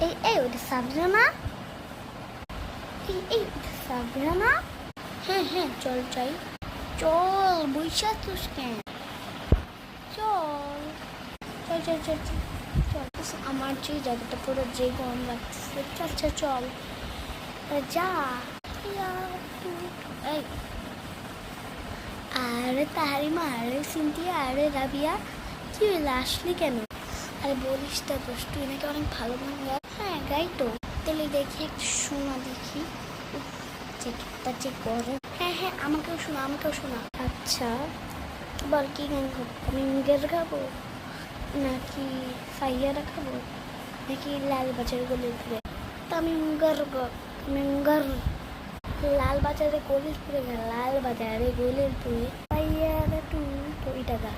ওটা সাবরা না? ওটা সাবরা না? হ্যাঁ চল যাই। চল বৈশা তুস কেন? চল চল চল চল চল চল। আমার যে জায়গাটা পুরো যে গরম লাগছে। চল যা। এই আরে তাহারিমা, আরে সিনথিয়া, আরে রাবিয়া, কি হইলো, আসলি কেন? আরে বলিস তা দোষ, তুই নাকি অনেক ভালো গান গাই। হ্যাঁ গাই তো। তাহলে দেখি একটু শোনা দেখি। যে গরম। হ্যাঁ আমাকেও শোনা। আচ্ছা বল কি গান গাবো? আমি মিঙ্গের গাবো নাকি সাইয়ারা খাবো নাকি লাল বাজার গলির পুরে? তা আমি মিঙ্গার লাল বাজারে গলির পুরে গা, লাল বাজারে গলির পুরে সাইয়ারা টু তো এটা গা।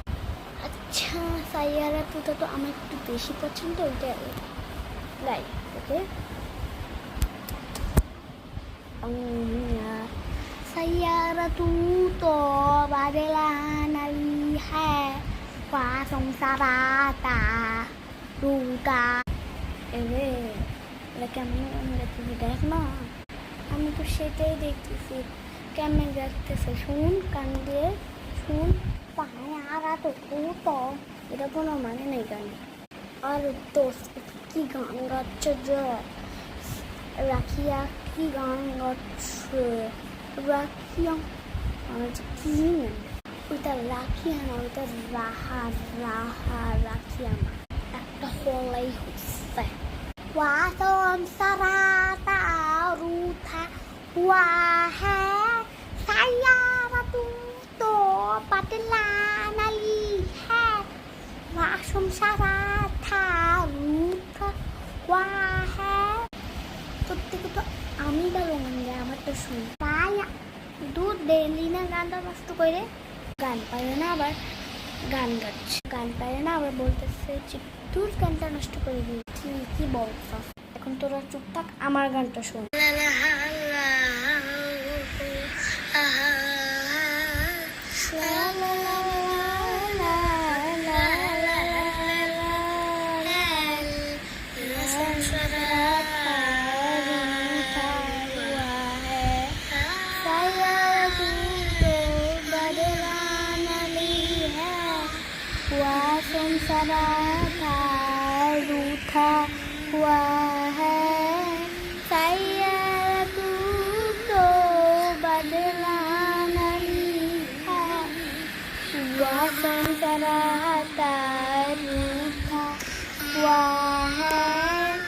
আচ্ছা সাইয়ারা টুটা তো আমার একটু বেশি পছন্দ, ওইটা গাই। ওকে सायरा तू तो बादलान अली है वहाँ संसाराता रूता। এরে কেমন তুই দেখ না, আমি তো সেটাই দেখতেছি কেমন দেখতেছে। শুন কান দিয়ে শুন। সায়ারা তো তো এটা কোনো মানে নেই গানে। আর দোষ কি গান গাচ্ছে যে রাখিয়া, কি গান গাচ্ছে রাখিয়া। আমার যে কি ওইটা রাখিয়া না, ওইটা রাহা রাখিয়া না, একটা হলাই হচ্ছে। ওয়াসম সারাতা রুথা ওয়া হ্যাঁ সায়ারা তু তো বাদলা নালি হ্যাঁ ওয়াসম সারাতা রুথা ওয়া হ্যাঁ। সত্যি কথা আমি ভালো গান গাই, আমার তো শুন তাই দুধ ডেলি না গানটা নষ্ট করে। গান পারে না আবার গান গাচ্ছে, গান পারে না আবার বলতেছে তোর গানটা নষ্ট করে দিই। কি বলছ এখন? তোরা চুপ থাক, আমার গানটা শোন। संसारा था रूठा हुआ